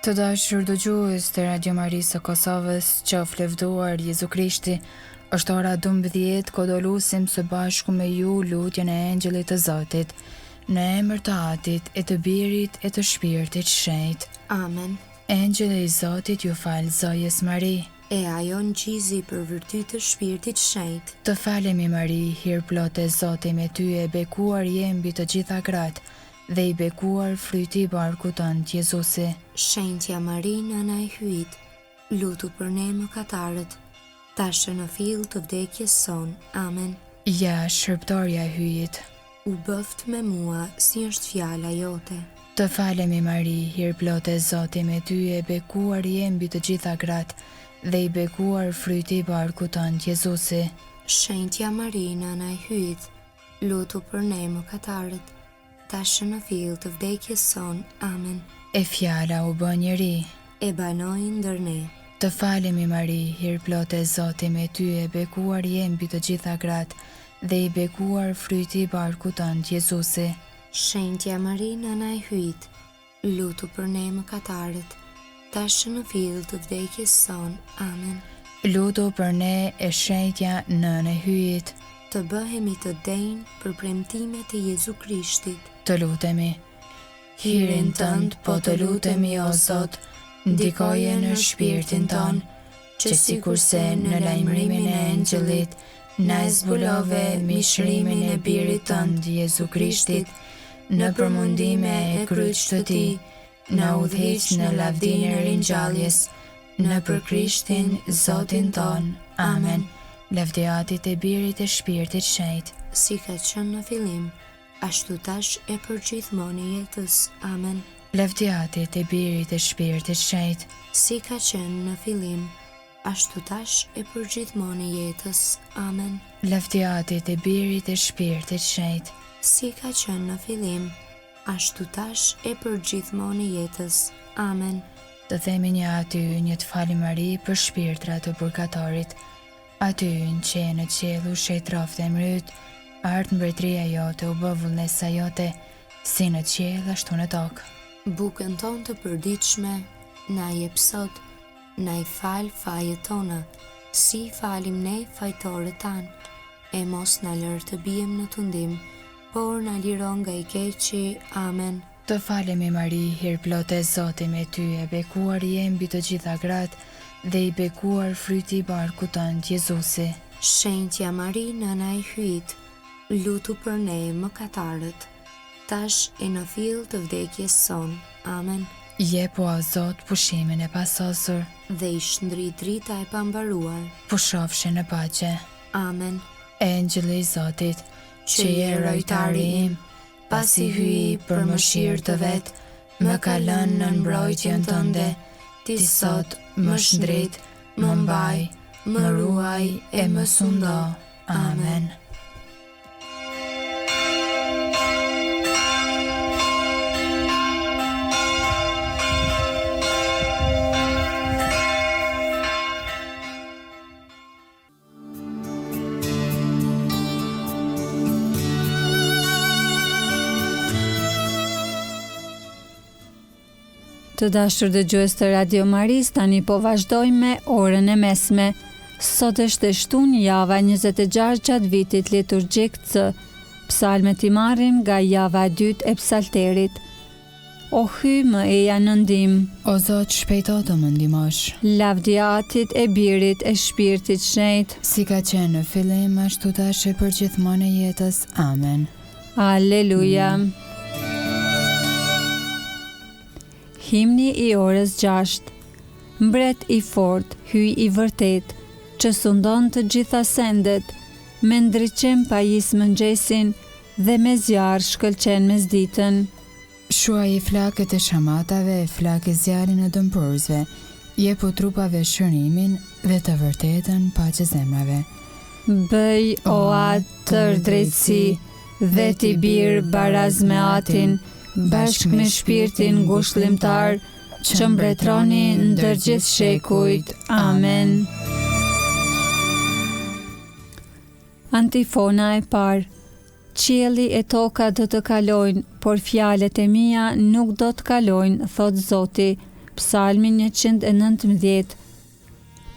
Të dashur dëgjues të Radio Marisë së Kosovës, qoftë lëvduar Jezu Krishti. Është ora 12, kodo lusim së bashku me ju lutjen e Engjëllit të Zotit, në emër të Atit, e të Birit, e të Shpirtit Shenjtë. Amen. Engjëlli i Zotit ju falë zojes Mari. E ajo ngjizi për virtyt të Shpirtit Shenjtë. Të falemi Mari, hir plotë Zoti me ty, e bekuar je mbi të gjitha gratë, dhe i bekuar fryti i barkut tënd Jezusi. Shenjtja Mari, nëna e hyjit, lutu për ne mëkatarët, tashë në fill të vdekjes son. Amen. Ja, shërbëtorja e hyjit, U bëft me mua si është fjala jote. të falemi Mari, hir plotë Zoti me ty, e bekuar je mbi të gjitha gratë, dhe i bekuar fryti i barkut tënd Jezusi. Shenjtja Mari, nëna e hyjit, lutu për ne mëkatarët, tashë në fill të vdekjes son. Amen. E fjala u bë njeri. E banoi ndër ne. Të falemi Mari, hir plotë Zoti me ty, e bekuar je mbi të gjitha gratë, dhe i bekuar fryti i barkut tënd Jezusi. Shenjtja Mari, nëna e hyjit, lutu për ne mëkatarët, tashë në fill të vdekjes son. Amen. Lutu për ne, e shenjtja nënë e hyjit, Të bëhemi të denjë për premtimet e Jezu Krishtit. të lutemi. Hirin tënd, po të lutemi o Zot, ndikoje në shpirtin ton, që sikurse në lajmërimin e Engjëllit, na e zbulove mishrimin e birit tënd Jezu Krishtit, në përmundime e kryqit të tij, na udhëhiq në lavdinë e ringjalljes, në për Krishtin Zotin ton. Amen. Lavdiatit e birit e Shpirtit Shenjtë, Si ka qenë në fillim, ashtu tash e për gjithmonë i jetës. Amen. lavdiatit e birit e Shpirtit Shenjtë, Si ka qenë në fillim, ashtu tash e për gjithmonë i jetës. Amen. lavdiatit e birit e Shpirtit Shenjtë, Si ka qenë në fillim, ashtu tash e për gjithmonë i jetës. Amen. të themi një aty një të fali Mari për shpirtrat të burgatorit, aty në që në qelu shetrofte e mryt, art mbretëria jote u bë vullnesa jote, si në qiell ashtu në tokë. Bukën tonë të përditshme, na jep sot, na i fal fajet tona, si falim ne fajtorët tanë, e mos na lër të bijem në tundim, por na liro nga i keqi. Amen. Të falemi Mari, hir plotë Zoti me ty, e bekuar je mbi të gjitha gratë, dhe i bekuar fryti i barkut tënd Jezusi. Shenjtja Mari, nëna e hyjit, lutu për ne mëkatarët, tash e në fill të vdekjes son. Amen. Jepu o Zot pushimin e pasosur, Dhe i shndrit drita e pambaruar. pushofshi në paqe. Amen. Engjëlli i Zotit, që je rojtari im, pasi hyi për mëshirë të vet, më ka lënë në mbrojtjen tënde, ti sot më shndrit, më mbaj, më ruaj e më sundo. Amen. Të dashur dëgjues të Radio Maris, tani po vazhdojmë me orën e mesme. Sot është e shtunë java 26 gjatë vitit liturgjik C. Psalmet i marrim nga java e dytë e psalterit. O hy më eja në ndim, O Zot, shpejto të më ndihmosh, lavdiatit e birit e Shpirtit Shenjtë. si ka qenë në fillim, ashtu tash e për gjithmonë e jetës. Amen. Alleluja. Himni i orës 6. Mbret i fort, hyj i vërtet, që sundon të gjitha sendet, me ndriqim pajis mëngjesin dhe me zjarë shkëlqen mesditën. Shuaj i flakët e shamatave, flakë zjarin e dëmpërësve, jepu trupave shërimin dhe të vërtetën paqe zemrave. Bëj o atë tër drejtësi dhe t'i birë baraz me atin, bashk me shpirtin ngushëllimtar, që mbretroni ndër gjithë shekujt. Amen. Antifona e parë. Qielli e toka do të kalojnë, por fjalët e mia nuk do të kalojnë, thot Zoti. Psalmi 119.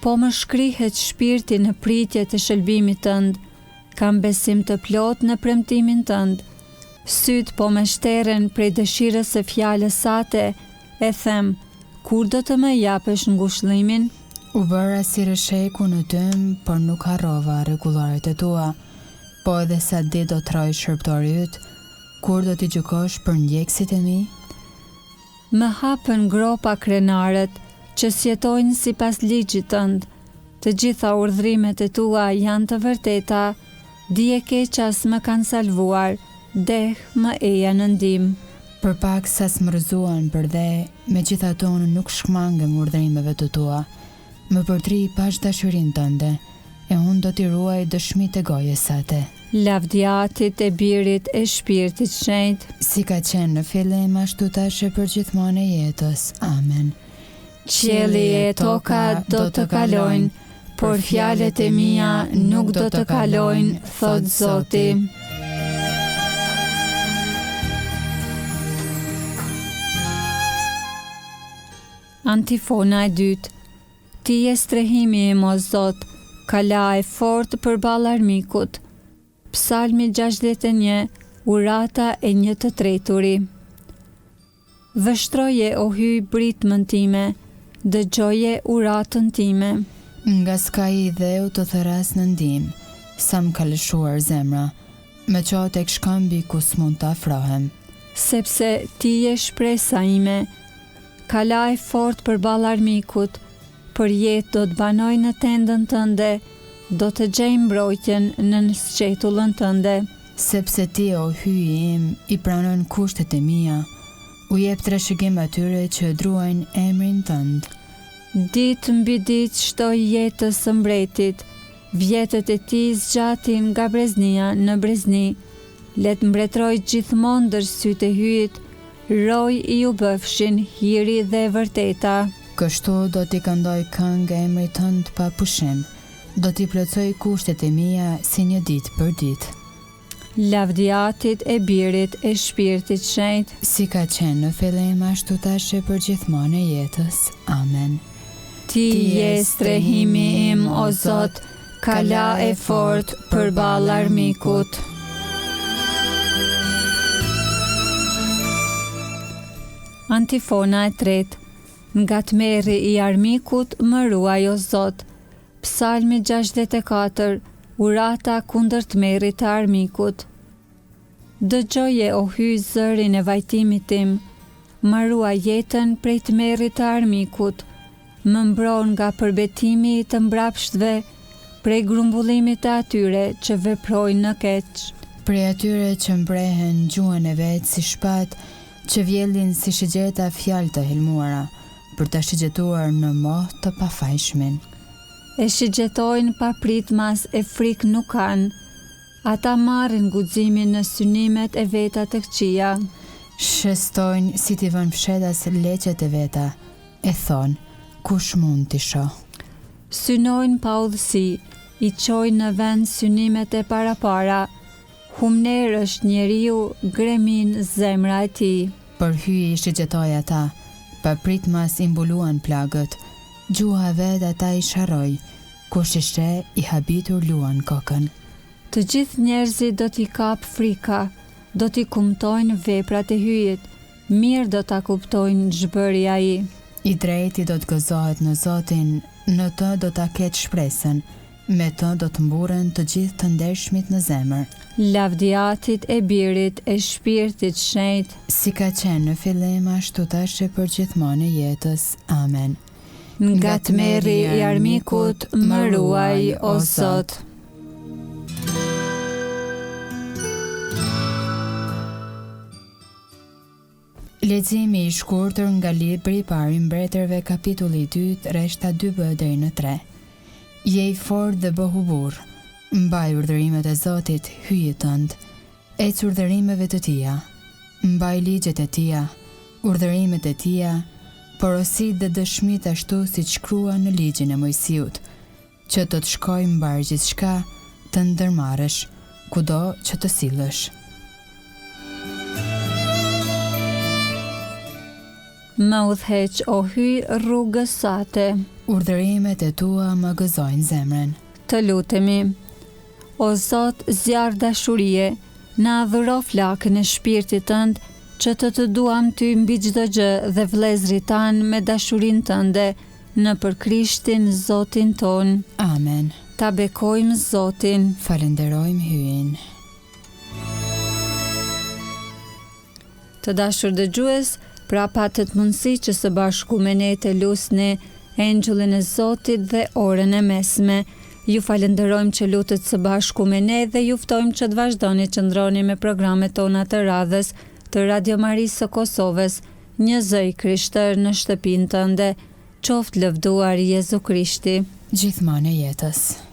Po më shkrihet shpirti në pritje të shëlbimit tënd, kam besim të plot në premtimin tënd. Syt po më shteren prej dëshirës së fjalës sate, e them, kur do të më japësh ngushëllimin? U bëra si rësheku në dym, por nuk harrova rregullaret e tua. Po edhe sa di do troj shërbëtori yt, kur do t'i gjykosh për ndjekësit e mi? Më hapën gropa krenarët që sjetojnë sipas ligjit tënd. Të gjitha urdhrimet e tua janë të vërteta, dije keqas më kanë salvuar, deh më eja në ndihmë. Për pak sa smërzuan për dhe, megjithatë unë nuk shkmangem urdhrimeve të tua. Më përtri pash dashurin tënde, e unë do t'i ruaj dëshmitë e gojës sate. Lavdiatit e Birit e Shpirtit Shenjtë, Si ka qenë në fillim, ashtu tash e për gjithmonë e jetës. Amen. qielli e toka do të kalojnë, por fjalët e mia nuk do të kalojnë, thot Zoti. Antifona e dytë. Ti je strehimi im o Zot, kala e fortë përballë armikut. Psalmi 61, urata e 1/3. Vështroje o hyj britmën time, dëgjoje uratën time. Nga s'ka i dheu të thëras në ndim, sa më ka lëshuar zemra, me qotë tek shkambi ku s'mund të afrohem. Sepse ti je shpresa ime, kala e fort përballë armikut, për jetë do të banoj në tendën tënde, do të gjej mbrojtjen në sqetullën tënde. Sepse ti o hyji im i pranon kushtet e mia, u jep trashëgim atyre që druajnë emrin tënd. Ditë mbi ditë shtoj jetës së mbretit, vjetët e tij zgjatin nga breznia në brezni. Let mbretroj gjithmonë ndër sytë e hyjit, roj i u bëfshin hiri dhe vërteta. Kështu do t'i këndoj këngë emrit tënd pa pushim, do t'i plotësoj kushtet e mia si një ditë për ditë. Lavdiatit e Birit e Shpirtit Shenjtë, Si ka qenë në fillim, ashtu tash e për gjithmonë e jetës. Amen. ti je strehimi im o Zot, kala e fort përballë armikut. Antifona e tretë. Nga tmerri i armikut më ruaj o Zot. Psalmi 64, urata kundër tmerrit të armikut. Dëgjoje o hyj zërin e vajtimit tim, më ruaj jetën prej tmerrit të armikut, më mbron nga përbetimi i të mbrapshtëve, prej grumbullimit të atyre që veprojnë në keq. Prej atyre që mbrehen gjuhën e vetë si shpat, që vjellin si shigjeta fjalë të helmuara, për të shigjetuar në moh të pafajshmin. E shigjetojnë pa pritmas e frikë nuk kanë, ata marrin guximin në synimet e veta të këqija. Shestojnë si t'i vën fshetas leqet e veta, e thonë, kush mund t'i shoh? Synojnë pa udhësi, i qojnë në vend synimet e parapara, humner është njeriu, gremin zemra e tij. Për hyji i shigjetoj ata, pa pritmas i mbuluan plagët, gjuha vet ata i sharroj, kush i sheh i habitur luan kokën. Të gjithë njerëzit do t'i kap frika, do t'i kumtojnë veprat e hyjit, mirë do t'a kuptojnë zhbëri ai. I drejti do të gëzohet në Zotin, në të do t'a ketë shpresën, me të do të mburren të gjithë të ndershmit në zemër. Lavdiatit e Birit e Shpirtit Shenjtë, Si ka qenë në fillim, ashtu tash e për gjithmonë e jetës. Amen. nga tmerri i armikut më ruaj o Zot. Leximi i shkurtër nga libri i parë i mbretërve, kapitulli 2, rreshta 2b deri në 3. Je i fortë dhe bëhu burr. Mbaj urdhërimet e Zotit, hyje tënd. Ec urdhërimeve të tija. Mbaj ligjet e tija, urdhërimet e tija, porosit dhe dëshmit ashtu siç shkrua në ligjin e Mojsiut, që të të shkojë mbar gjithçka, të ndërmarrësh, kudo që të sillesh. më udhëheq o hyj rrugës sate. Urdhërimet e tua më gëzojnë zemrën. Të lutemi. O Zot, zjarr dashurie, na adhuro flakën e shpirtit tënd, që të duam ty mbi çdo gjë dhe vëllezërit tan me dashurinë tënde, në për Krishtin Zotin ton. Amen. Ta bekojmë Zotin. Falenderojmë hyin. Të dashur dëgjues, pra patët mundësi që së bashku me ne të lusni Engjëllin e Zotit dhe orën e mesme. Ju falenderojmë që lutet së bashku me ne dhe ju ftojmë që të vazhdoni që ndroni me programet tona të radhës të Radio Marisë së Kosovës, një zëj krishtër në shtëpinë tënde. Qoftë lëvduar Jezu Krishti. Gjithmonë e jetës.